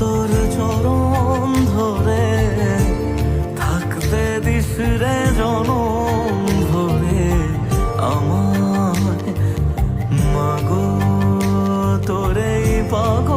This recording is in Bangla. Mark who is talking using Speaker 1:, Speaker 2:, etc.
Speaker 1: তোর চরণ ধরে থাকতে দিস রে জনম ভরে আমায়। মাগো তোর এই পাগল